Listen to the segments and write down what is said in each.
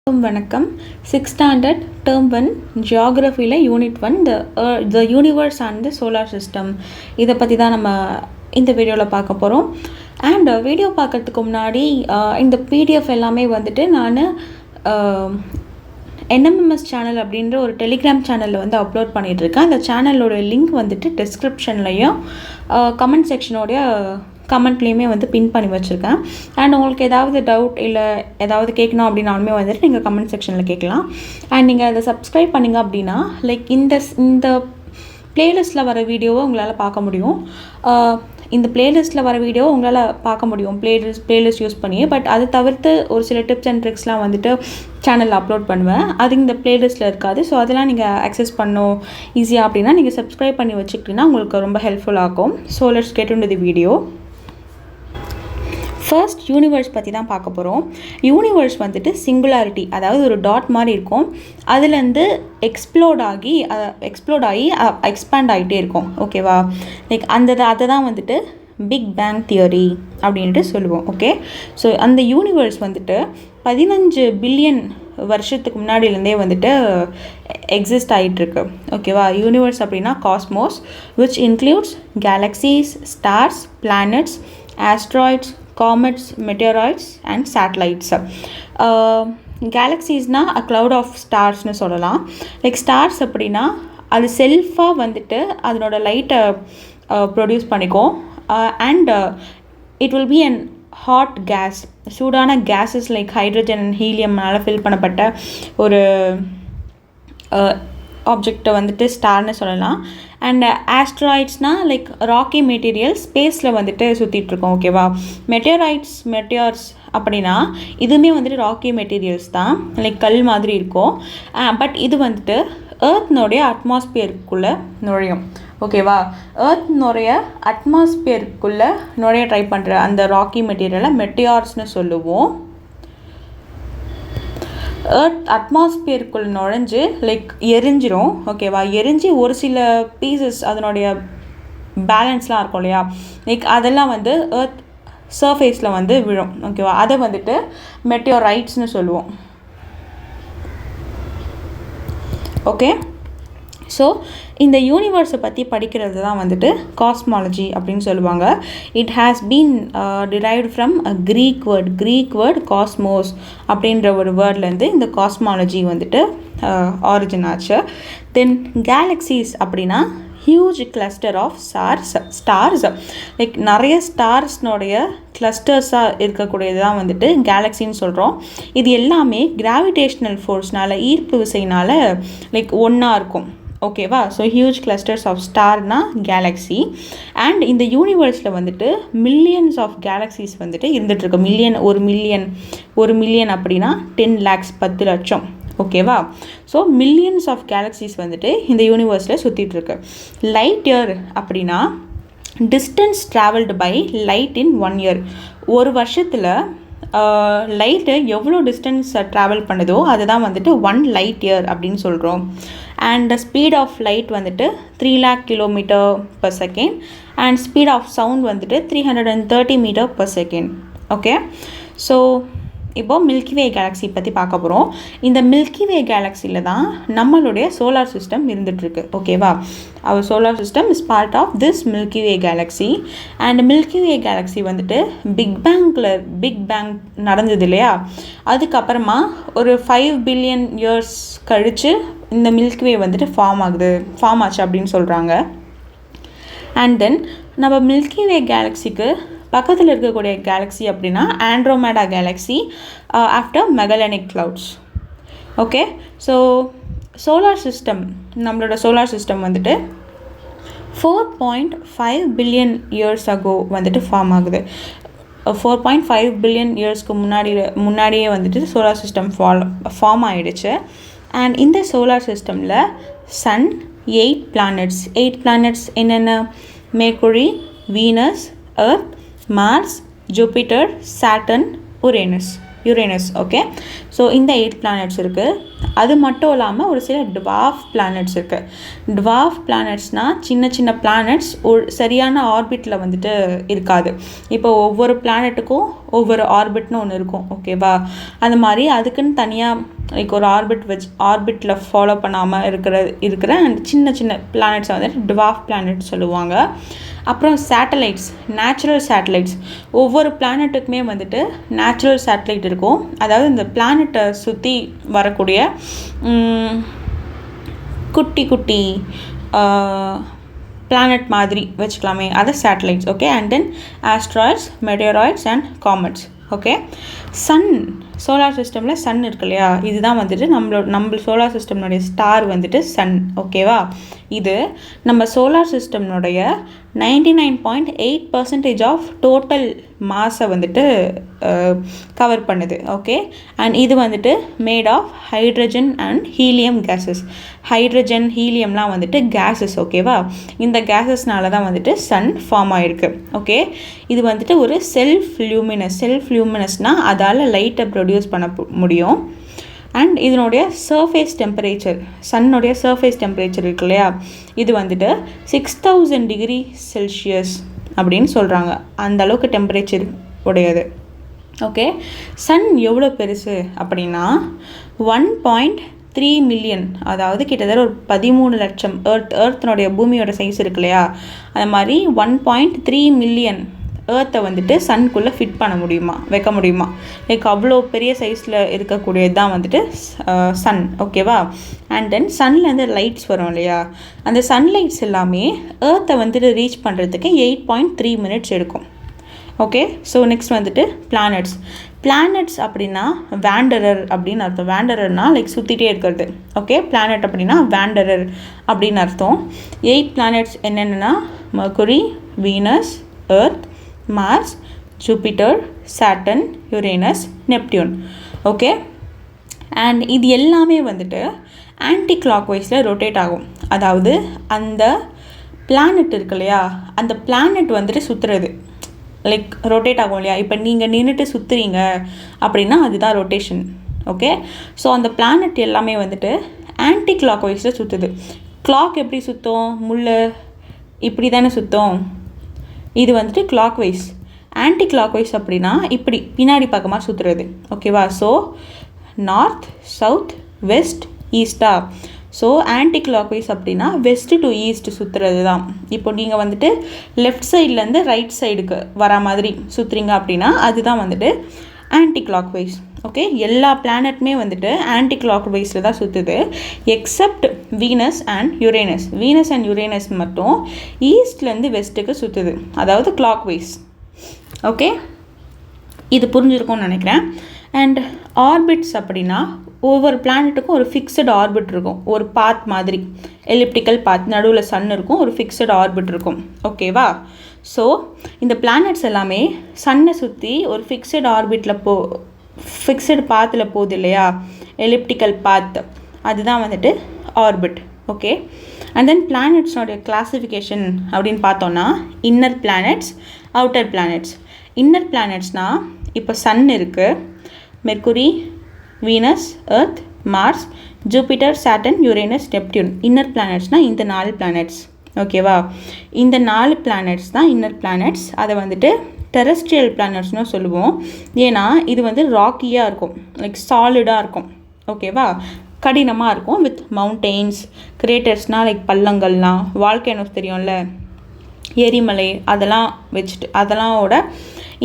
வணக்கம். 6th standard term 1 ஜியாகிரஃபியில் unit 1 the universe and the solar system இதை பற்றி தான் நம்ம இந்த வீடியோவில் பார்க்க போகிறோம். அண்ட் வீடியோ பார்க்குறதுக்கு முன்னாடி இந்த பிடிஎஃப் எல்லாமே வந்துட்டு நான் என்எம்எம்எஸ் சேனல் அப்படின்ற ஒரு டெலிகிராம் சேனலில் வந்து அப்லோட் பண்ணிகிட்ருக்கேன். அந்த சேனலோட லிங்க் வந்துட்டு டிஸ்கிரிப்ஷன்லையும் கமெண்ட் செக்ஷனோடைய கமெண்ட்லேயுமே வந்து பின் பண்ணி வச்சுருக்கேன். அண்ட் உங்களுக்கு ஏதாவது டவுட் இல்லை ஏதாவது கேட்கணும் அப்படின்னாலுமே வந்துட்டு நீங்கள் கமெண்ட் செக்ஷனில் கேட்கலாம். அண்ட் நீங்கள் அதை சப்ஸ்கிரைப் பண்ணிங்க அப்படின்னா லைக் இந்த ப்ளேலிஸ்ட்டில் வர வீடியோவை உங்களால் பார்க்க முடியும். இந்த ப்ளேலிஸ்ட்டில் வர வீடியோவை உங்களால் பார்க்க முடியும் ப்ளேலிஸ்ட் யூஸ் பண்ணி. பட் அதை தவிர்த்து ஒரு சில டிப்ஸ் அண்ட் ட்ரிக்ஸ்லாம் வந்துட்டு சேனலில் அப்லோட் பண்ணுவேன். அது இந்த ப்ளேலிஸ்ட்டில் இருக்காது. ஸோ அதெல்லாம் நீங்கள் அக்சஸ் பண்ணணும் ஈஸியாக அப்படின்னா நீங்கள் சப்ஸ்கிரைப் பண்ணி வச்சுக்கிட்டிங்கன்னா உங்களுக்கு ரொம்ப ஹெல்ப்ஃபுல்லாக இருக்கும். So let's get into the video. First universe பற்றி தான் பார்க்க போகிறோம். யூனிவர்ஸ் வந்துட்டு சிங்குலாரிட்டி, அதாவது ஒரு டாட் மாதிரி இருக்கும். அதுலேருந்து எக்ஸ்ப்ளோட் ஆகி எக்ஸ்பேண்ட் ஆகிட்டே இருக்கும். ஓகேவா? லைக் அதை தான் வந்துட்டு பிக் பேங் தியரி அப்படின்ட்டு சொல்லுவோம். ஓகே, ஸோ அந்த யூனிவர்ஸ் வந்துட்டு 15 பில்லியன் வருஷத்துக்கு முன்னாடியிலேருந்தே வந்துட்டு எக்ஸிஸ்ட் ஆகிட்டுருக்கு. ஓகேவா? யூனிவர்ஸ் அப்படின்னா cosmos which includes galaxies, stars, planets, asteroids, comets, meteoroids and satellites. கேலக்ஸிஸ்னால் அ க்ளவுட் ஆஃப் ஸ்டார்ஸ்னு சொல்லலாம். லைக் ஸ்டார்ஸ் அப்படின்னா அது செல்ஃபாக வந்துட்டு அதனோட லைட்டை ப்ரொடியூஸ் பண்ணிக்கும். And it will be an hot gas, சூடான கேஸஸ் லைக் ஹைட்ரஜன் அண்ட் ஹீலியம்னால் ஃபில் பண்ணப்பட்ட ஒரு ஆப்ஜெக்டை வந்துட்டு ஸ்டார்னு சொல்லலாம். அண்ட் ஆஸ்ட்ராய்ட்ஸ்னால் லைக் ராக்கி மெட்டீரியல் ஸ்பேஸில் வந்துட்டு சுற்றிட்டுருக்கோம். ஓகேவா? மெட்டியார்ஸ் அப்படின்னா இதுவுமே வந்துட்டு ராக்கி மெட்டீரியல்ஸ் தான், லைக் கல் மாதிரி இருக்கும். பட் இது வந்துட்டு எர்த்னுடைய அட்மாஸ்பியருக்குள்ளே நுழையும். ஓகேவா? எர்த்னுடைய அட்மாஸ்பியருக்குள்ளே நுழைய ட்ரை பண்ணுற அந்த ராக்கி மெட்டீரியலை மெட்டியார்ஸ்னு சொல்லுவோம். எர்த் அட்மாஸ்பியருக்குள் நுழைஞ்சு லைக் எரிஞ்சிரும். ஓகேவா? எரிஞ்சு ஒரு சில பீசஸ் அதனுடைய பேலன்ஸ்லாம் இருக்கும் இல்லையா, லைக் அதெல்லாம் வந்து எர்த் சர்ஃபேஸில் வந்து விழும். ஓகேவா? அதை வந்துட்டு மெட்டியோரைட்ஸ்னு சொல்லுவோம். ஓகே, ஸோ இந்த யூனிவர்ஸை பற்றி படிக்கிறது தான் வந்துட்டு காஸ்மாலஜி அப்படின்னு சொல்லுவாங்க. It has been derived from a Greek word cosmos அப்படின்ற ஒரு வேர்ட்லேருந்து இந்த காஸ்மாலஜி வந்துட்டு ஆரிஜின் ஆச்சு. தென் கேலக்ஸிஸ் அப்படின்னா huge cluster of stars, like நிறைய ஸ்டார்ஸ்னுடைய கிளஸ்டர்ஸாக இருக்கக்கூடியது தான் வந்துட்டு கேலக்ஸின்னு சொல்கிறோம். இது எல்லாமே கிராவிடேஷ்னல் ஃபோர்ஸ்னால், ஈர்ப்பு விசைனால் லைக் ஒன்றா இருக்கும். ஓகேவா? ஸோ ஹியூஜ் கிளஸ்டர்ஸ் ஆஃப் ஸ்டார்னா கேலக்ஸி. அண்ட் இந்த யூனிவர்ஸில் வந்துட்டு மில்லியன்ஸ் ஆஃப் கேலக்ஸிஸ் வந்துட்டு இருந்துகிட்ருக்கு. ஒரு மில்லியன் அப்படின்னா 10 lakhs 10 லட்சம். ஓகேவா? ஸோ மில்லியன்ஸ் ஆஃப் கேலக்ஸிஸ் வந்துட்டு இந்த யூனிவர்ஸில் சுற்றிட்டுருக்கு. லைட் இயர் அப்படின்னா distance travelled by light in 1 year. ஒரு வருஷத்தில் லைட்டு எவ்வளோ டிஸ்டன்ஸ் ட்ராவல் பண்ணுதோ அதுதான் வந்துட்டு 1 light year அப்படின்னு சொல்கிறோம். அண்ட் ஸ்பீட் ஆஃப் லைட் வந்துட்டு 3 lakh km/s and speed of sound வந்துட்டு 330 m/s. ஓகே, ஸோ இப்போது மில்கிவே கேலக்ஸி பற்றி பார்க்க போகிறோம். இந்த மில்கிவே கேலக்ஸியில் தான் நம்மளுடைய சோலார் சிஸ்டம் இருந்துகிட்ருக்கு. ஓகேவா? Our solar system is part of this Milky Way galaxy. And Milky Way galaxy வந்துட்டு பிக் பேங் நடந்தது இல்லையா, அதுக்கப்புறமா ஒரு 5 billion years கழித்து இந்த மில்கிவே வந்துட்டு ஃபார்ம் ஆச்சு அப்படின்னு சொல்கிறாங்க. அண்ட் தென் நம்ம மில்கிவே கேலக்ஸிக்கு பக்கத்தில் இருக்கக்கூடிய கேலக்ஸி அப்படின்னா Andromeda galaxy after Magellanic clouds. Okay, so நம்மளோட சோலார் சிஸ்டம் வந்துட்டு 4.5 billion years ago வந்துட்டு ஃபார்ம் ஆகுது. 4.5 billion yearsக்கு முன்னாடியே வந்துட்டு சோலார் சிஸ்டம் ஃபார்ம் ஆகிடுச்சு. அண்ட் இந்த சோலார் சிஸ்டமில் சன், 8 planets என்னென்ன? Mercury, Venus, Earth, Mars, Jupiter, Saturn, Uranus. Okay, so இந்த 8 planets இருக்குது. அது மட்டும் இல்லாமல் ஒரு சில டுவார்ஃப் பிளானட்ஸ் இருக்குது. டுவார்ஃப் பிளானட்ஸ்னால் சின்ன பிளானட்ஸ் சரியான ஆர்பிட்டில் வந்துட்டு இருக்காது. இப்போ ஒவ்வொரு பிளானட்டுக்கும் ஒவ்வொரு ஆர்பிட்னு ஒன்று இருக்கும். ஓகேவா? அந்த மாதிரி அதுக்குன்னு தனியாக லைக் ஒரு ஆர்பிட்டில் ஃபாலோ பண்ணாமல் இருக்கிற அண்ட் சின்ன சின்ன பிளானட்ஸை வந்துட்டு டுவார்ஃப் பிளானட் சொல்லுவாங்க. அப்புறம் சேட்டலைட்ஸ், நேச்சுரல் சேட்டலைட்ஸ். ஒவ்வொரு பிளானட்டுக்குமே வந்துட்டு நேச்சுரல் சேட்டலைட் இருக்கும். அதாவது இந்த பிளானட்டை சுற்றி வரக்கூடிய குட்டி குட்டி பிளானட் மாதிரி வச்சுக்கலாமே, அது satellites. Okay, and then asteroids, meteoroids and comets. Okay, sun, solar சிஸ்டமில் சன் இருக்கு இல்லையா, இதுதான் வந்துட்டு நம்ம சோலார் சிஸ்டம்னுடைய ஸ்டார் வந்துட்டு சன். ஓகேவா, இது நம்ம சோலார் சிஸ்டம்னுடைய 99.8% ஆஃப் டோட்டல் மாஸை வந்துட்டு கவர் பண்ணுது. ஓகே, அண்ட் இது வந்துட்டு made of hydrogen and helium gases. Hydrogen, ஹீலியம்லாம் வந்துட்டு கேஸஸ். ஓகேவா, இந்த கேஸஸ்னால தான் வந்துட்டு சன் ஃபார்ம் ஆகிருக்கு. ஓகே, இது வந்துட்டு ஒரு செல்ஃப் லியூமினஸ்னால் அதால் லைட்டை ப்ரொடியூஸ் பண்ண முடியும். அண்ட் இதனுடைய சர்ஃபேஸ் டெம்பரேச்சர், சன்னுடைய சர்ஃபேஸ் டெம்பரேச்சர் இருக்கு இல்லையா, இது வந்துட்டு 6000 டிகிரி செல்சியஸ் அப்படின்னு சொல்கிறாங்க. அந்த அளவுக்கு டெம்பரேச்சர் உடையது. ஓகே, சன் எவ்வளோ பெருசு அப்படின்னா 1.3 மில்லியன், அதாவது கிட்டத்தட்ட ஒரு 13 லட்சம் எர்த்னுடைய பூமியோட சைஸ் இருக்கு இல்லையா, அது மாதிரி 1.3 மில்லியன் ஏர்த்தை வந்துட்டு சன்குள்ளே ஃபிட் பண்ண முடியுமா, வைக்க முடியுமா. லைக் அவ்வளோ பெரிய சைஸில் இருக்கக்கூடியது தான் வந்துட்டு சன். ஓகேவா, அண்ட் தென் சன்லேருந்து லைட்ஸ் வரும் இல்லையா, அந்த சன்லைட்ஸ் எல்லாமே ஏர்த்தை வந்துட்டு ரீச் பண்ணுறதுக்கு 8.3 மினிட்ஸ் எடுக்கும். ஓகே, ஸோ நெக்ஸ்ட் வந்துட்டு பிளானட்ஸ் அப்படின்னா வேண்டரர் அப்படின்னு அர்த்தம். வேண்டரர்னால் லைக் சுற்றிட்டே இருக்கிறது. ஓகே, பிளானட் அப்படின்னா வேண்டரர் அப்படின்னு அர்த்தம். 8 பிளானட்ஸ் என்னென்னா Mercury, Venus, Earth, Mars, Jupiter, Saturn, Uranus, Neptune. Okay, and இது எல்லாமே வந்துட்டு ஆன்டி கிளாக் வைஸில் ரொட்டேட் ஆகும். அதாவது அந்த பிளானட் இருக்கு இல்லையா, அந்த பிளானட் வந்துட்டு சுற்றுறது லைக் ரொட்டேட் ஆகும் இல்லையா. இப்போ நீங்கள் நின்றுட்டு சுற்றுறீங்க அப்படின்னா அதுதான் ரொட்டேஷன். ஓகே, ஸோ அந்த பிளானட் எல்லாமே வந்துட்டு ஆன்டி கிளாக் வைஸில் சுற்றுது. கிளாக் எப்படி சுற்றும், இப்படி தானே சுற்றும். இது வந்துட்டு clockwise. Anticlockwise அப்படின்னா இப்படி பின்னாடி பக்கமாக சுற்றுறது. ஓகேவா, ஸோ நார்த், சவுத், வெஸ்ட், ஈஸ்டா. ஸோ ஆன்டி கிளாக் வைஸ் அப்படின்னா வெஸ்ட் டு ஈஸ்ட் சுற்றுறது தான். இப்போ நீங்கள் வந்துட்டு லெஃப்ட் சைட்லேருந்து ரைட் சைடுக்கு வர மாதிரி சுற்றுறீங்க அப்படின்னா அதுதான் வந்துட்டு ஆன்டி கிளாக் வைஸ். ஓகே, எல்லா பிளானட்டுமே வந்துட்டு ஆன்டி கிளாக் வைஸில் தான் சுற்றுது எக்ஸப்ட் வீனஸ் அண்ட் யுரேனஸ் மட்டும் ஈஸ்ட்லேருந்து வெஸ்ட்டுக்கு சுற்றுது, அதாவது கிளாக் வைஸ். ஓகே, இது புரிஞ்சிருக்கும்னு நினைக்கிறேன். அண்ட் ஆர்பிட்ஸ் அப்படின்னா ஒவ்வொரு பிளானட்டுக்கும் ஒரு ஃபிக்ஸட் ஆர்பிட் இருக்கும், ஒரு பாத் மாதிரி, எலிப்டிக்கல் பாத், நடுவில் சன் இருக்கும், ஒரு ஃபிக்ஸட் ஆர்பிட் இருக்கும். ஓகேவா, ஸோ இந்த பிளானட்ஸ் எல்லாமே சன்னை சுற்றி ஒரு ஃபிக்ஸட் ஆர்பிட்டில் ஃபிக்ஸட் பாத்தில் போகுது இல்லையா, எலிப்டிக்கல் பாத், அதுதான் வந்துட்டு ஆர்பிட். ஓகே, அண்ட் தென் பிளானட்ஸோடைய கிளாஸிஃபிகேஷன் அப்படின்னு பார்த்தோன்னா inner planets, outer planets. Inner பிளானட்ஸ்னால் இப்போ சன் இருக்குது, Mercury, Venus, Earth, Mars, Jupiter, Saturn, Uranus, Neptune. இன்னர் பிளானட்ஸ்னால் இந்த 4 பிளானட்ஸ். ஓகேவா, இந்த 4 பிளானட்ஸ் தான் இன்னர் பிளானட்ஸ். அதை வந்துட்டு டெரஸ்ட்ரியல் பிளானட்ஸ்னு சொல்லுவோம். ஏன்னா இது வந்து ராக்கியாக இருக்கும், லைக் சாலிடாக இருக்கும். ஓகேவா, கடினமாக இருக்கும், வித் மவுண்டெயின்ஸ், கிரேட்டர்ஸ்னால் லைக் பள்ளங்கள்லாம், வால்கேனோஸ் தெரியும்ல, எரிமலை, அதெல்லாம் வச்சுட்டு அதெல்லாமோட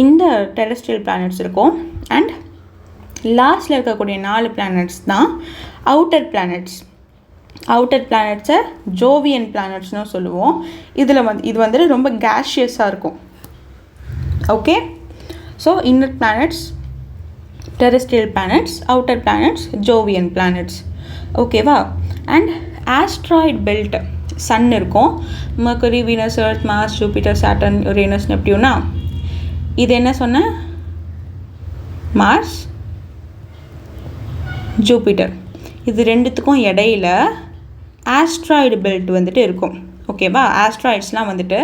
இந்த டெரஸ்ட்ரியல் பிளானட்ஸ் இருக்கும். அண்ட் லாஸ்ட்டில் இருக்கக்கூடிய 4 பிளானட்ஸ் தான் அவுட்டர் பிளானட்ஸ். அவுட்டர் பிளானட்ஸை ஜோவியன் பிளானட்ஸ்னு சொல்லுவோம். இது வந்துட்டு ரொம்ப கேஷியஸாக இருக்கும். Okay, so inner planets terrestrial planets, outer planets, Jovian planets. ஓகேவா, அண்ட் ஆஸ்ட்ராய்ட் பெல்ட் சன் இருக்கும், Mercury, Venus, Earth, Mars, Jupiter, Saturn, Uranus, நெப்டியூனா. இது என்ன சொன்ன, மார்ஸ், ஜூபிட்டர். இது ரெண்டுத்துக்கும் இடையில ஆஸ்ட்ராய்டு பெல்ட் வந்துட்டு இருக்கும். ஓகேவா, ஆஸ்ட்ராய்ட்ஸ்லாம் வந்துட்டு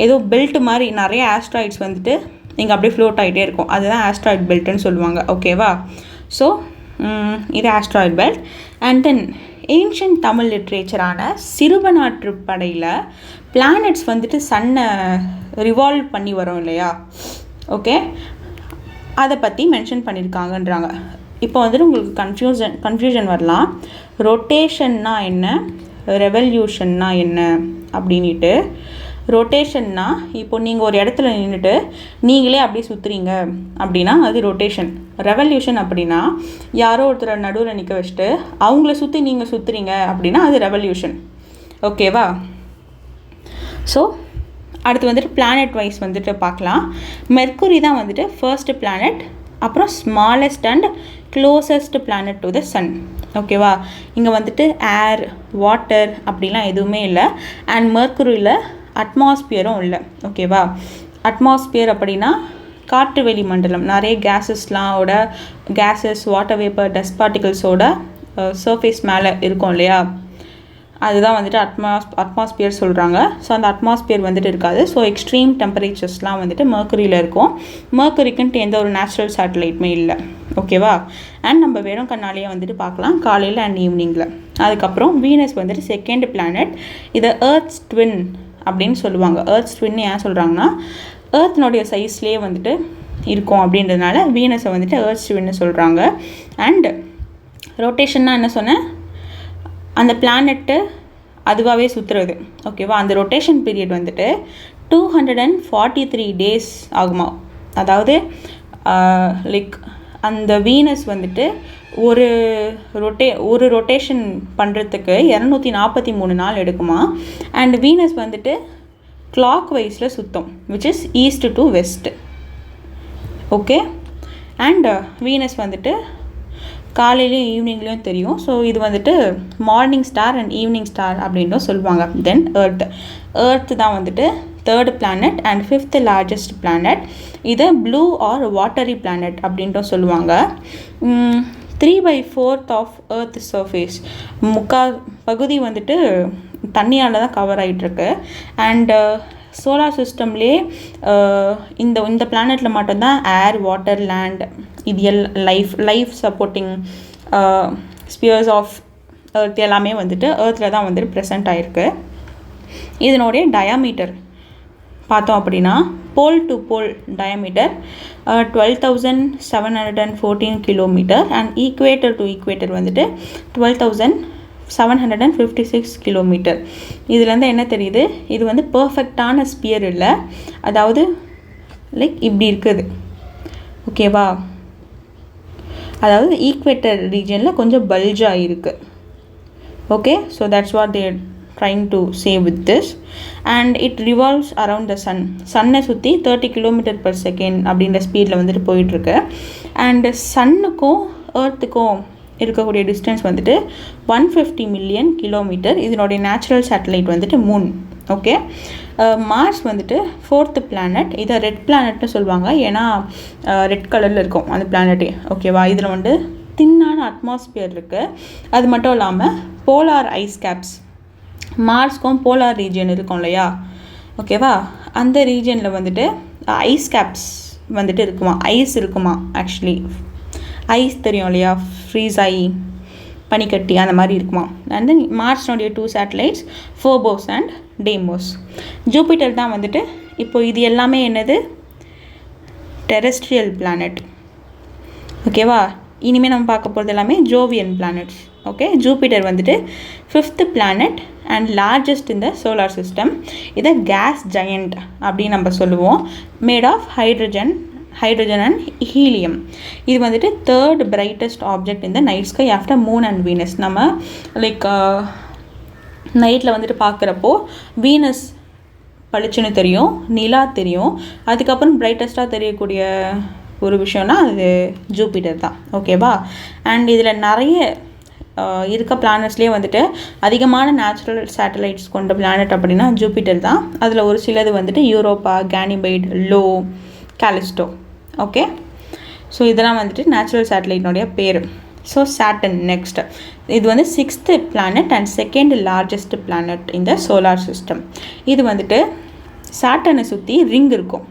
ஏதோ பெல்ட் மாதிரி நிறைய ஆஸ்ட்ராய்ட்ஸ் வந்துட்டு இங்கே அப்படியே ஃப்ளோட் ஆகிட்டே இருக்கும், அதுதான் ஆஸ்ட்ராய்ட் பெல்ட்டுன்னு சொல்லுவாங்க. ஓகேவா, ஸோ இது asteroid belt. And then ancient Tamil லிட்ரேச்சரான சிறுவனாற்றுப்படையில் பிளானட்ஸ் வந்துட்டு சன்னை ரிவால்வ் பண்ணி வரும் இல்லையா, ஓகே, அதை பற்றி மென்ஷன் பண்ணியிருக்காங்கன்றாங்க. இப்போ வந்துட்டு உங்களுக்கு கன்ஃபியூஷன் வரலாம், ரொட்டேஷன்னா என்ன, ரெவல்யூஷன்னா என்ன அப்படின்ட்டு. ரொட்டேஷன்னா இப்போ நீங்கள் ஒரு இடத்துல நின்றுட்டு நீங்களே அப்படியே சுற்றுறீங்க அப்படின்னா அது ரொட்டேஷன். ரெவல்யூஷன் அப்படின்னா யாரோ ஒருத்தர் நடுவில் நிற்க வச்சுட்டு அவங்கள சுற்றி நீங்கள் சுற்றுறீங்க அப்படின்னா அது ரெவல்யூஷன். ஓகேவா? ஸோ அடுத்து வந்துட்டு பிளானட் வைஸ் வந்துட்டு பார்க்கலாம். மெர்க்குரி தான் வந்துட்டு ஃபர்ஸ்ட் பிளானட், அப்புறம் smallest and closest planet to the sun. ஓகேவா? இங்கே வந்துட்டு ஏர், வாட்டர் அப்படிலாம் எதுவுமே இல்லை. அண்ட் மெர்க்குரியில் அட்மாஸ்பியரும் இல்லை. ஓகேவா? அட்மாஸ்பியர் அப்படின்னா காற்று வெளி மண்டலம், நிறைய கேஸஸ், வாட்டர் வேப்பர், டஸ்ட் பார்ட்டிகல்ஸோட சர்ஃபேஸ் மேலே இருக்கும் இல்லையா, அதுதான் வந்துட்டு அட்மாஸ்பியர் சொல்கிறாங்க. ஸோ அந்த அட்மாஸ்பியர் வந்துட்டு இருக்காது. ஸோ எக்ஸ்ட்ரீம் டெம்பரேச்சர்ஸ்லாம் வந்துட்டு மெர்க்குரியில் இருக்கும். மெர்க்குரிக்குன்ட்டு எந்த ஒரு நேச்சுரல் சேட்டலைட்டுமே இல்லை. ஓகேவா? அண்ட் நம்ம வெறும் கண்ணாலேயே வந்துட்டு பார்க்கலாம் காலையில் அண்ட் ஈவினிங்கில். அதுக்கப்புறம் வீனஸ் வந்துட்டு செகண்ட் பிளானட். இதை எர்த்ஸ் ட்வின் அப்படின்னு சொல்லுவாங்க. எர்த்ஸ் ட்வின் ஏன் சொல்கிறாங்கன்னா எர்த்னுடைய சைஸ்லேயே வந்துட்டு இருக்கும் அப்படின்றதுனால வீனஸை வந்துட்டு எர்த்ஸ் ட்வின்னு சொல்கிறாங்க. அண்ட் ரொட்டேஷன்னா என்ன சொன்னேன், அந்த பிளானெட்டு அதுவாகவே சுற்றுறது. ஓகேவா? அந்த ரொட்டேஷன் பீரியட் வந்துட்டு 243 days ஆகுமா. அதாவது லைக் அந்த வீனஸ் வந்துட்டு ஒரு ரொட்டேஷன் பண்ணுறதுக்கு 243 நாள் எடுக்குமா. அண்ட் வீனஸ் வந்துட்டு கிளாக் வைஸில் சுற்றும், which is east to west. Okay? And Venus வந்துட்டு காலையிலையும் ஈவினிங்லேயும் தெரியும். ஸோ இது வந்துட்டு morning star and evening star அப்படின்னும் சொல்லுவாங்க. தென் எர்த் தான் வந்துட்டு third planet and fifth largest planet. இதை ப்ளூ ஆர் வாட்டரி பிளானட் அப்படின்ட்டும் சொல்லுவாங்க. 3/4 ஆஃப் எர்த் சர்ஃபேஸ், முக்கால் பகுதி வந்துட்டு தண்ணியால் தான் கவர் ஆகிட்டுருக்கு. அண்டு சோலார் சிஸ்டம்லேயே இந்த பிளானெட்டில் மட்டும்தான் ஏர், வாட்டர், லேண்ட் இது life supporting spheres of Earth எல்லாமே வந்துட்டு எர்த்தில் தான் வந்துட்டு ப்ரெசென்ட் ஆகிருக்கு. இதனுடைய டயாமீட்டர் பார்த்தோம் அப்படின்னா pole to pole diameter 12,714 kilometre and equator to equator வந்துட்டு 12,756 கிலோமீட்டர். இதுலேருந்து என்ன தெரியுது, இது வந்து பர்ஃபெக்டான ஸ்பியர் இல்லை, அதாவது லைக் இப்படி இருக்குது. ஓகேவா? அதாவது ஈக்குவேட்டர் ரீஜனில் கொஞ்சம் பல்ஜாக இருக்குது. Okay? So that's what they're trying to say with this. And it revolves around the sun. சன்னை சுற்றி 30 km/s அப்படின்ற ஸ்பீடில் வந்துட்டு போயிட்டுருக்கு. அண்டு சன்னுக்கும் எர்த்துக்கும் இருக்கக்கூடிய டிஸ்டன்ஸ் வந்துட்டு 150 மில்லியன் கிலோமீட்டர். இதனுடைய நேச்சுரல் சேட்டலைட் வந்துட்டு மூன். ஓகே? மார்ஸ் வந்துட்டு ஃபோர்த்து பிளானட். இதை ரெட் பிளானட்னு சொல்லுவாங்க, ஏன்னா ரெட் கலரில் இருக்கும் அந்த பிளானட்டே. ஓகேவா? இதில் வந்து தின்னான அட்மாஸ்பியர் இருக்குது. அது மட்டும் இல்லாமல் போலார் ஐஸ் கேப்ஸ், மார்ஸ்க்கும் போலார் ரீஜன் இருக்கும் இல்லையா? ஓகேவா? அந்த ரீஜனில் வந்துட்டு ஐஸ் கேப்ஸ் வந்துட்டு இருக்குமா, ஐஸ் இருக்குமா. ஆக்சுவலி ஐஸ் தெரியும் இல்லையா, ஃப்ரீஸ் ஆகி பனிக்கட்டி அந்த மாதிரி இருக்குமா. அண்ட் தென் மார்ஸ்னுடைய 2 satellites Phobos and Deimos. Jupiter தான் வந்துட்டு இப்போ இது எல்லாமே என்னது, டெரெஸ்ட்ரியல் பிளானட். ஓகேவா? இனிமேல் நம்ம பார்க்க போகிறது எல்லாமே ஜோவியன் பிளானட்ஸ். ஓகே? ஜூபிட்டர் வந்துட்டு 5th பிளானட் அண்ட் லார்ஜஸ்ட் இந்த சோலார் சிஸ்டம். இதை கேஸ் ஜயண்ட் அப்படின்னு நம்ம சொல்லுவோம். Made of hydrogen and helium. இது வந்துட்டு 3rd பிரைட்டஸ்ட் ஆப்ஜெக்ட் இந்த night sky after moon and Venus. நம்ம லைக் நைட்டில் வந்துட்டு பார்க்குறப்போ வீனஸ் பளிச்சுன்னு தெரியும், நிலா தெரியும். அதுக்கப்புறம் பிரைட்டஸ்ட்டாக தெரியக்கூடிய ஒரு விஷயம்னா அது ஜூபிட்டர் தான். ஓகேவா? அண்ட் இதில் நிறைய இருக்க பிளானட்ஸ்லேயே வந்துட்டு அதிகமான நேச்சுரல் சேட்டலைட்ஸ் கொண்ட பிளானட் அப்படின்னா ஜூபிட்டர் தான். அதில் ஒரு சிலது வந்துட்டு Europa, Ganymede, Io, Callisto. Okay? So இதெல்லாம் வந்துட்டு நேச்சுரல் சேட்டலைட்னுடைய பேர். So Saturn next. இது வந்து 6th planet and 2nd largest planet இந்த சோலார் சிஸ்டம். இது வந்துட்டு சாட்டனை சுற்றி ரிங் இருக்கும்.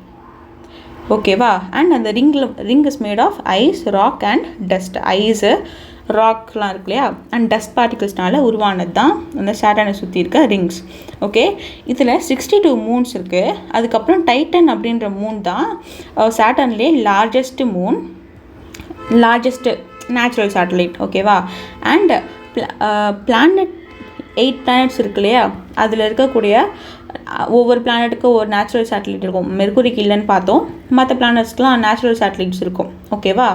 ஓகேவா? அண்ட் அந்த ring is made of ice, rock and dust. Ice, ராக்லாம் இருக்கு இல்லையா, அண்ட் டஸ்ட் பார்ட்டிகல்ஸ்னால உருவானது தான் அந்த சாட்டனை சுற்றி இருக்க ரிங்ஸ். ஓகே? இதில் 62 மூன்ஸ் இருக்குது. அதுக்கப்புறம் டைட்டன் அப்படின்ற மூன் தான் சாட்டன்லேயே largest moon. Largest natural satellite. ஓகேவா? அண்ட் பிளானட் 8 பிளானட்ஸ் இருக்கு இல்லையா, அதில் இருக்கக்கூடிய ஒவ்வொரு பிளானட்டுக்கு ஒரு நேச்சுரல் சேட்டலைட் இருக்கும். மெர்குரிக்கு இல்லைன்னு பார்த்தோம், மற்ற பிளானட்ஸ்க்கெலாம் நேச்சுரல் சேட்டலைட்ஸ் இருக்கும். ஓகேவா?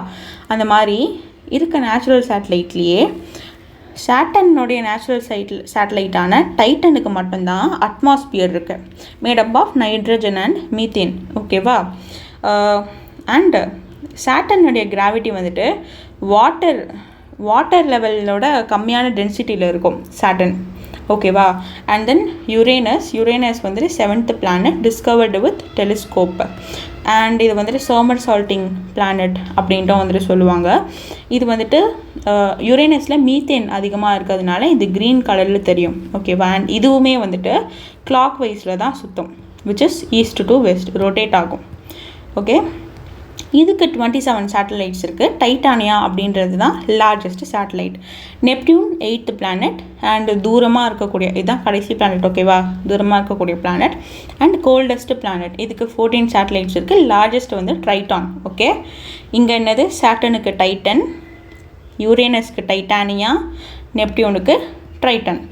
அந்த மாதிரி இருக்க நேச்சுரல் சேட்டலைட்லேயே சாட்டர்னுடைய நேச்சுரல் சேட்டலைட்டான டைட்டனுக்கு மட்டும்தான் அட்மாஸ்பியர் இருக்குது, made up of nitrogen and methane. ஓகேவா? அண்டு சாட்டர்னுடைய கிராவிட்டி வந்துட்டு வாட்டர் லெவலோட கம்மியான டென்சிட்டியில் இருக்கும் சாட்டர்ன். ஓகேவா? அண்ட் தென் யுரேனஸ் வந்துட்டு 7th planet discovered with telescope. And இது வந்துட்டு சோமர்சால்ட்டிங் பிளானட் அப்படின்ட்டும் வந்துட்டு சொல்லுவாங்க. இது வந்துட்டு யுரேனஸில் மீத்தேன் அதிகமாக இருக்கிறதுனால இது க்ரீன் கலரில் தெரியும். ஓகேவா? அண்ட் இதுவுமே வந்துட்டு கிளாக் வைஸில் தான் சுற்றும், which is east to west rotate ஆகும். ஓகே, இதுக்கு 27 சேட்டலைட்ஸ் இருக்குது. டைட்டானியா அப்படின்றது தான் largest satellite. Neptune 8th planet and தூரமாக இருக்கக்கூடிய இதுதான் கடைசி பிளானட். ஓகேவா? தூரமாக இருக்கக்கூடிய பிளானட் அண்ட் கோல்டஸ்ட் பிளானட். இதுக்கு 14 சேட்டலைட்ஸ் இருக்குது. லார்ஜஸ்ட் வந்து ட்ரைட்டான். ஓகே, இங்கே என்னது? சாட்டனுக்கு டைட்டன், யுரேனஸ்க்கு டைட்டானியா, நெப்டியூனுக்கு ட்ரைட்டன்.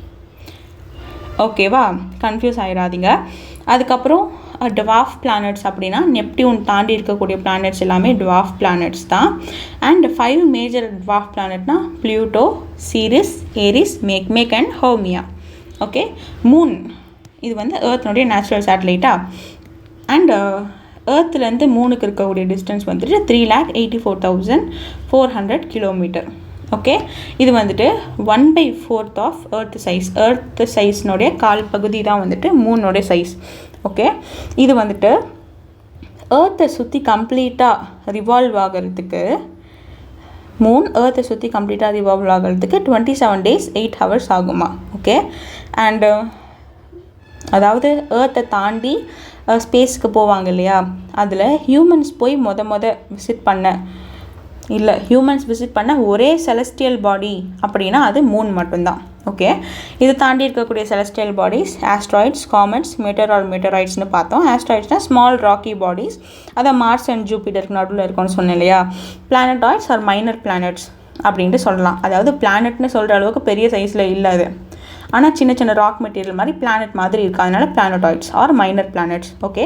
ஓகேவா? கன்ஃபியூஸ் ஆகிடாதீங்க. அதுக்கப்புறம் டுவார்ஃப் பிளானட்ஸ் அப்படின்னா நெப்டியூன் தாண்டி இருக்கக்கூடிய பிளானட்ஸ் எல்லாமே டுவார்ஃப் பிளானட்ஸ் தான். அண்ட் 5 மேஜர் டுவார்ஃப் பிளானட்னா Pluto, Ceres, Eris, Makemake and Haumea. Okay, moon இது வந்து ஏர்த்னுடைய நேச்சுரல் சேட்டலைட்டா. அண்ட் ஏர்த்துலேருந்து மூணுக்கு இருக்கக்கூடிய டிஸ்டன்ஸ் வந்துட்டு 3,84,400 கிலோமீட்டர். ஓகே, இது வந்துட்டு 1/4 ஆஃப் எர்த் சைஸ்னுடைய கால் பகுதி தான் வந்துட்டு மூணுடைய சைஸ். ஓகே, இது வந்துட்டு ஏர்த்தை சுற்றி கம்ப்ளீட்டாக ரிவால்வ் ஆகிறதுக்கு ஏர்த்தை சுற்றி கம்ப்ளீட்டாக ரிவால்வ் ஆகிறதுக்கு 27 days 8 hours ஆகுமா. ஓகே, அண்டு அதாவது ஏர்த்தை தாண்டி ஸ்பேஸ்க்கு போவாங்க இல்லையா, அதில் ஹியூமன்ஸ் போய் விசிட் பண்ண ஒரே செலஸ்டியல் பாடி அப்படின்னா அது மூன் மட்டும்தான். ஓகே, இது தாண்டி இருக்கக்கூடிய செலஸ்டியல் பாடிஸ் ஆஸ்ட்ராய்ட்ஸ், காமெட்ஸ், மெட்டராய்ட்ஸ்னு பார்த்தோம். ஆஸ்ட்ராய்ட்ஸ்னால் ஸ்மால் ராக்கி பாடிஸ், அதான் மார்ஸ் அண்ட் ஜூபிட்டருக்கு நடுவில் இருக்கும்னு சொன்னேன் இல்லையா. பிளானட்டாய்ட்ஸ் ஆர் மைனர் பிளானட்ஸ் அப்படின்ட்டு சொல்லலாம். அதாவது பிளானட்னு சொல்கிற அளவுக்கு பெரிய சைஸில் இல்லாது, ஆனால் சின்ன சின்ன ராக் மெட்டீரியல் மாதிரி பிளானட் மாதிரி இருக்குது, அதனால planetoids or minor planets. Okay,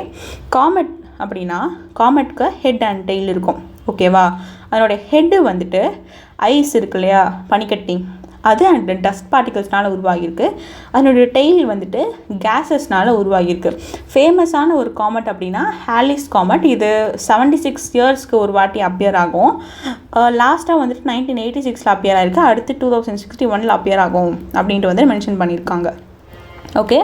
comet அப்படின்னா காமெட்க்கு ஹெட் அண்ட் டெய்ல் இருக்கும். ஓகேவா? அதனுடைய ஹெட்டு வந்துட்டு ஐஸ் இருக்கு இல்லையா, பனிக்கட்டி, அது அண்ட் டஸ்ட் பார்ட்டிகல்ஸ்னால் உருவாகியிருக்கு. அதனுடைய டெய்ல் வந்துட்டு கேஸஸ்னால் உருவாகியிருக்கு. ஃபேமஸான ஒரு காமெட் அப்படின்னா ஹாலிஸ் காமெட். இது 76 இயர்ஸ்க்கு ஒரு வாட்டி அப்பியர் ஆகும். லாஸ்ட்டாக வந்துட்டு 1986 அப்பியர் ஆகிருக்கு. அடுத்து 2061 அப்பியர் ஆகும் அப்படின்ட்டு வந்து மென்ஷன் பண்ணியிருக்காங்க. ஓகே,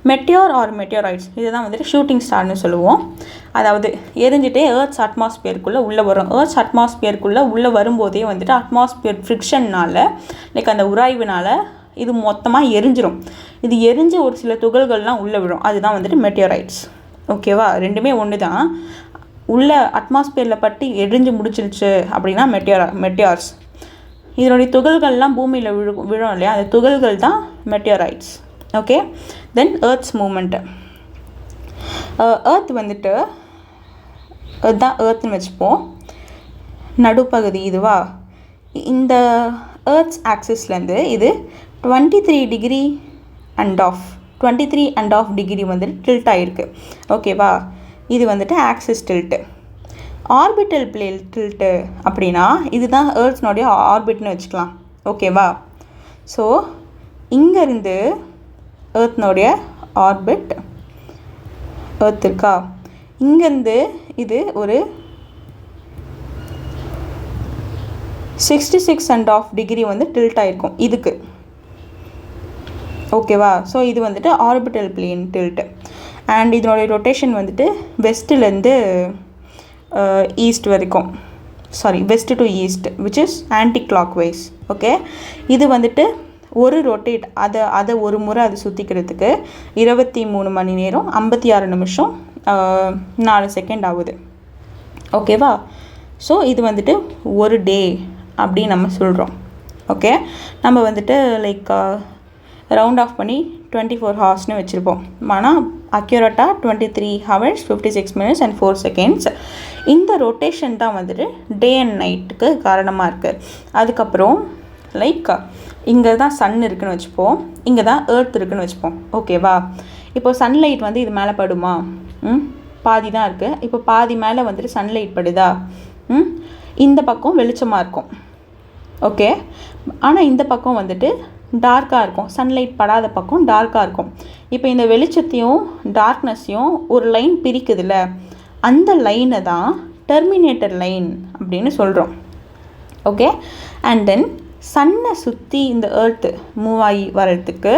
மெட்டியோர் ஆர் மெட்டியோராய்ட்ஸ் இதுதான் வந்துட்டு ஷூட்டிங் ஸ்டார்னு சொல்லுவோம். அதாவது எரிஞ்சிட்டே ஏர்த்ஸ் அட்மாஸ்பியருக்குள்ளே உள்ளே வரும். ஏர்த்ஸ் அட்மாஸ்பியருக்குள்ளே உள்ளே வரும்போதே வந்துட்டு அட்மாஸ்பியர் ஃப்ரிக்ஷன்னால் லைக் அந்த உராய்வுனால் இது மொத்தமாக எரிஞ்சிரும். இது எரிஞ்சு ஒரு சில துகள்கள்லாம் உள்ளே விழும், அதுதான் வந்துட்டு மெட்டியோரைட்ஸ். ஓகேவா? ரெண்டுமே ஒன்று தான். உள்ள அட்மாஸ்பியரில் பட்டு எரிஞ்சு முடிச்சிருச்சு அப்படின்னா மெட்டியார்ஸ். இதனுடைய துகள்கள்லாம் பூமியில் விழும் இல்லையா, அந்த துகள்கள் தான் மெட்டியோரைட்ஸ். ஓகே, தென் ஏர்த்ஸ் மூமெண்ட்டு. ஏர்த் வந்துட்டு இதுதான் ஏர்த்னு வச்சுப்போம். நடுப்பகுதி இதுவா, இந்த ஏர்த்ஸ் ஆக்சிஸ்லேருந்து இது 23.5 டிகிரி வந்துட்டு டில்ட் ஆகிருக்கு. ஓகேவா? இது வந்துட்டு axis tilt. Orbital plane tilt அப்படின்னா இதுதான் ஏர்த்னுடைய ஆர்பிட்னு வச்சுக்கலாம். ஓகேவா? ஸோ இங்கேருந்து ஏர்த்னுடைய ஆர்பிட் ஏர்த் இருக்கா, இங்கேருந்து இது ஒரு 66.5 டிகிரி வந்து டில்ட் ஆகிருக்கும் இதுக்கு. ஓகேவா? ஸோ இது வந்துட்டு ஆர்பிட்டல் பிளேன் டில்ட்டு. அண்ட் இதனுடைய ரொட்டேஷன் வந்துட்டு வெஸ்ட்லேருந்து ஈஸ்ட் வரைக்கும், west to east, which is anticlockwise. Okay, இது வந்துட்டு ஒரு ரொட்டேட் அதை ஒரு முறை அது சுற்றிக்கிறதுக்கு 23 மணி நேரம் 56 நிமிஷம் 4 செகண்ட் ஆகுது. ஓகேவா? ஸோ இது வந்துட்டு ஒரு டே அப்படின்னு நம்ம சொல்கிறோம். ஓகே, நம்ம வந்துட்டு லைக் ரவுண்ட் ஆஃப் பண்ணி 24 ஹார்ஸ்னு வச்சுருப்போம். ஆனால் அக்யூரேட்டாக 23 hours 56 minutes and 4 seconds. இந்த ரொட்டேஷன் தான் வந்துட்டு டே அண்ட் நைட்டுக்கு காரணமாக இருக்குது. அதுக்கப்புறம் லைக் இங்கே தான் சன் இருக்குதுன்னு வச்சுப்போம், இங்கே தான் எர்த் இருக்குதுன்னு வச்சுப்போம். ஓகேவா? இப்போ சன்லைட் வந்து இது மேலே படுமா? பாதி தான் இருக்குது. இப்போ பாதி மேலே வந்துட்டு சன்லைட் படுதா? இந்த பக்கம் வெளிச்சமாக இருக்கும். ஓகே, ஆனால் இந்த பக்கம் வந்துட்டு டார்க்காக இருக்கும். சன்லைட் படாத பக்கம் டார்க்காக இருக்கும். இப்போ இந்த வெளிச்சத்தையும் டார்க்னஸையும் ஒரு லைன் பிரிக்குதுல்ல, அந்த லைனை தான் டெர்மினேட்டர் லைன் அப்படின்னு சொல்கிறோம். ஓகே, அண்ட் தென் சன்னை சுற்றி இந்த எர்த்து மூவ் ஆகி வர்றதுக்கு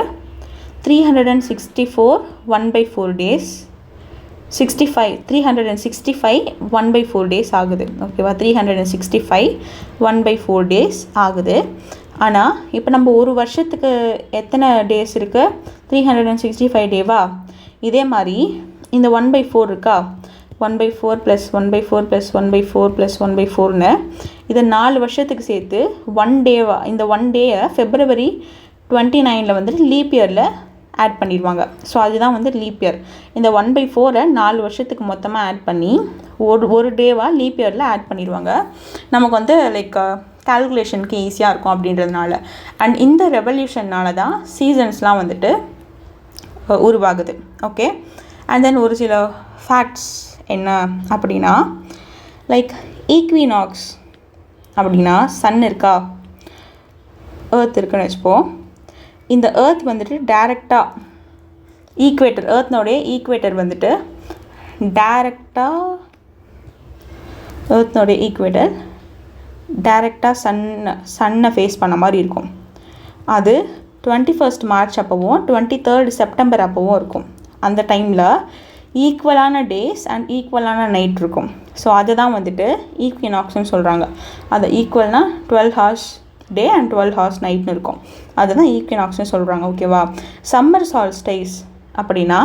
365 1/4 டேஸ் 365 1/4 டேஸ் ஆகுது. ஓகேவா? 365 1/4 டேஸ் ஆகுது. ஆனால் இப்போ நம்ம ஒரு வருஷத்துக்கு எத்தனை டேஸ் இருக்குது? 365 டேவா? இதே மாதிரி இந்த 1/4 இருக்கா? 1/4 + 1/4 + 1/4 + 1/4ன்னு இதை 4 வருஷத்துக்கு சேர்த்து 1 டேவா, இந்த 1 டேயை February 29 வந்துட்டு லீப் இயரில் ஆட் பண்ணிடுவாங்க. ஸோ அதுதான் வந்து லீப் இயர். இந்த 1/4 4 வருஷத்துக்கு மொத்தமாக ஆட் பண்ணி ஒரு டேவாக லீப் இயரில் ஆட் பண்ணிடுவாங்க. நமக்கு வந்து லைக் கால்குலேஷனுக்கு ஈஸியாக இருக்கும் அப்படின்றதுனால. அண்ட் இந்த ரெவல்யூஷன்னால தான் சீசன்ஸ்லாம் வந்துட்டு உருவாகுது. ஓகே, அண்ட் தென் ஒரு சில ஃபேக்ட்ஸ் என்ன அப்படின்னா, லைக் ஈக்வினாக்ஸ் அப்படின்னா சன் இருக்கா, எர்த் இருக்குன்னு வச்சுப்போம். இந்த எர்த் வந்துட்டு டைரெக்டாக ஈக்குவேட்டர், எர்த்னோடைய ஈக்குவேட்டர் வந்துட்டு டைரெக்டாக சன்னை ஃபேஸ் பண்ண மாதிரி இருக்கும். அது 21 மார்ச் அப்போவும் 23 செப்டம்பர் அப்போவும் இருக்கும். அந்த டைமில் ஈக்குவலான டேஸ் அண்ட் ஈக்குவலான நைட் இருக்கும். ஸோ அதுதான் வந்துட்டு ஈக்வினாக்ஸ்னு சொல்கிறாங்க. அது ஈக்குவல்னா 12 hours டே அண்ட் 12 hours நைட்னு இருக்கும். அதுதான் ஈக்வினாக்ஸ்னு சொல்கிறாங்க. ஓகேவா? சம்மர் சால்ஸ்டைஸ் அப்படின்னா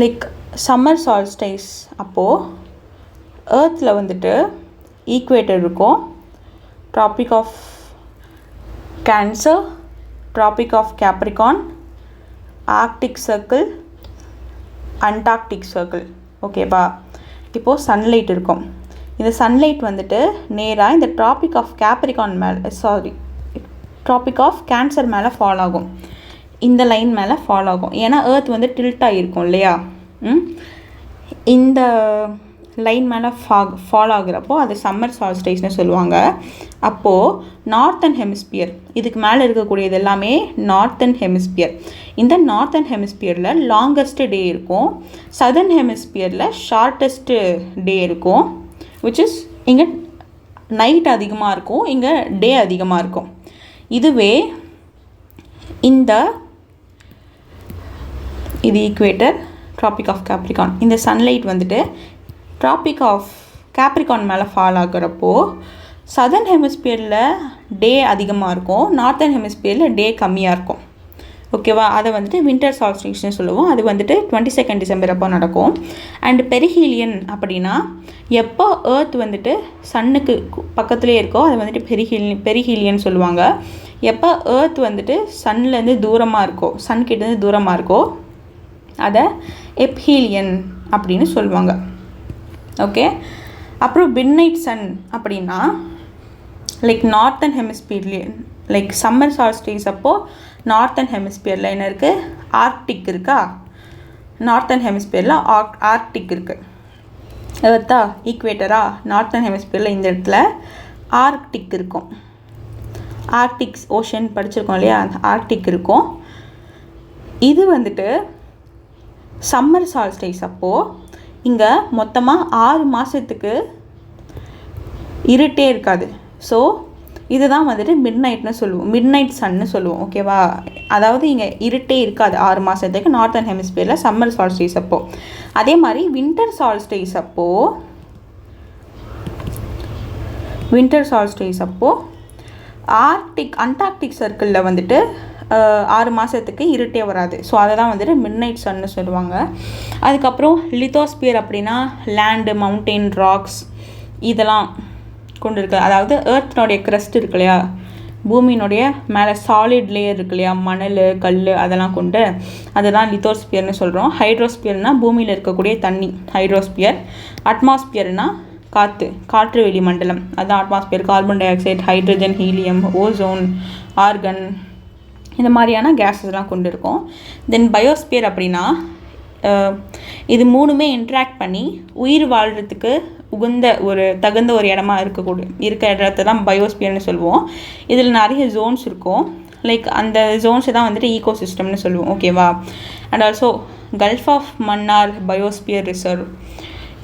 லைக் சம்மர் சால்ஸ்டைஸ் அப்போது எர்த்தில் வந்துட்டு ஈக்குவேட்டர் இருக்கும். Tropic of Cancer, Tropic of Capricorn, Arctic Circle, Antarctic Circle. ஓகேவா? இப்போது சன்லைட் இருக்கும். இந்த சன்லைட் வந்துட்டு நேராக இந்த ட்ராபிக் ஆஃப் கேன்சர் மேலே ஃபால் ஆகும். இந்த லைன் மேலே ஃபால் ஆகும். ஏன்னா எர்த் வந்து டில்ட் ஆகிருக்கும் இல்லையா? இந்த லைன் மேலே ஃபால் ஆகுறப்போ அது சம்மர் சால்ஸ்டைஸ்னு சொல்லுவாங்க. அப்போது நார்த்தன் ஹெமிஸ்பியர், இதுக்கு மேலே இருக்கக்கூடியது எல்லாமே நார்த்தன் ஹெமிஸ்பியர். இந்த நார்த்தன் ஹெமிஸ்பியரில் லாங்கஸ்ட் டே இருக்கும், சதர்ன் ஹெமிஸ்பியரில் ஷார்ட்டஸ்ட்டு டே இருக்கும். which is இங்கே நைட் அதிகமாக இருக்கும், இங்கே டே அதிகமாக இருக்கும். இதுவே இது ஈக்குவேட்டர், ட்ராபிக் ஆஃப் கேப்ரிகான். இந்த சன்லைட் வந்துட்டு ட்ராபிக் ஆஃப் கேப்ரிகான் மேலே ஃபால் ஆகுறப்போ சதர்ன் ஹெமிஸ்பியரில் டே அதிகமாக இருக்கும், நார்த்தன் ஹெமிஸ்பியரில் டே கம்மியாக இருக்கும். ஓகேவா? அதை வந்துட்டு வின்டர் சால்ஸ்டிஸ்னு சொல்லுவோம். அது வந்துட்டு 22 டிசம்பர் அப்போ நடக்கும். அண்ட் பெரிஹீலியன் அப்படின்னா எப்போ எர்த் வந்துட்டு சன்னுக்கு பக்கத்துலேயே இருக்கோ அதை வந்துட்டு பெரிஹீலியன் சொல்லுவாங்க. எப்போ எர்த் வந்துட்டு சன்லேருந்து தூரமாக இருக்கோ, சன்கிட்டேருந்து தூரமாக இருக்கோ அதை எப்ஹீலியன் அப்படின்னு சொல்லுவாங்க. ஓகே, அப்புறம் மிட்நைட் சன் அப்படின்னா லைக் நார்த்தன் ஹெமிஸ்பியர்லேயே லைக் சம்மர் சால்ஸ்டிஸ் அப்போது நார்த்தன் ஹெமிஸ்பியரில் என்ன இருக்குது? ஆர்க்டிக் இருக்கா? நார்த்தன் ஹெமிஸ்பியரில் ஆர்க்டிக் இருக்குது. எர்த்தா ஈக்குவேட்டரா? நார்த்தன் ஹெமிஸ்பியரில் இந்த இடத்துல ஆர்க்டிக் இருக்கும். ஆர்க்டிக் ஓஷன் படிச்சிருக்கோம் இல்லையா? அந்த ஆர்க்டிக் இருக்கும். இது வந்துட்டு சம்மர் சால்ஸ்டைஸ் அப்போது இங்கே மொத்தமாக 6 மாதத்துக்கு இருட்டே இருக்காது. ஸோ இதுதான் வந்துட்டு மிட்நைட்னு சொல்லுவோம், மிட்நைட் சன்னு சொல்லுவோம். ஓகேவா? அதாவது இங்கே இருட்டே இருக்காது 6 மாதத்துக்கு நார்த்தன் ஹெமிஸ்பியரில் சம்மர் சால்ஸ்டைஸ் அப்போது. அதே மாதிரி வின்டர் சால்ஸ்டைஸ் அப்போது அண்டார்க்டிக் சர்க்கிளில் வந்துட்டு 6 மாதத்துக்கு இருட்டே வராது. ஸோ அதை தான் வந்துட்டு மிட்நைட் சன்னு சொல்லுவாங்க. அதுக்கப்புறம் லித்தோஸ்பியர் அப்படின்னா லேண்டு, மவுண்டெயின், ராக்ஸ் இதெல்லாம் கொண்டு இருக்கு. அதாவது எர்த்னுடைய க்ரஸ்ட் இருக்கு இல்லையா? பூமியினுடைய மேலே சாலிட் லேயர் இருக்கு இல்லையா, மணல் கல் அதெல்லாம் கொண்டு அதுதான் லித்தோஸ்பியர்னு சொல்கிறோம். ஹைட்ரோஸ்பியர்னால் பூமியில் இருக்கக்கூடிய தண்ணி ஹைட்ரோஸ்பியர். அட்மாஸ்பியர்னால் காற்று வெளி மண்டலம், அதுதான் atmosphere. Carbon di oxide, hydrogen, helium, ozone, organ இந்த மாதிரியான கேஸஸ்லாம் கொண்டு இருக்கும். தென் பயோஸ்பியர் அப்படின்னா இது மூணுமே இன்ட்ராக்ட் பண்ணி உயிர் வாழ்கிறதுக்கு தகுந்த ஒரு இடமா இருக்க இடத்த தான் பயோஸ்பியர்னு சொல்லுவோம். இதில் நிறைய ஜோன்ஸ் இருக்கும். லைக் அந்த ஜோன்ஸை தான் வந்துட்டு ஈகோசிஸ்டம்னு சொல்லுவோம். ஓகேவா? And also Gulf of Mannar biosphere reserve,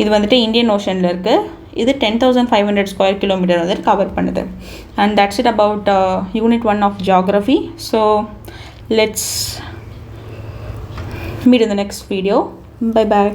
இது வந்துட்டு இந்தியன் ஓஷனில் இருக்குது. இது 10,500 ஸ்கொயர் கிலோமீட்டர் வந்துட்டு கவர் பண்ணுது. And that's it about unit 1 of geography. So let's meet in the next video. Bye bye.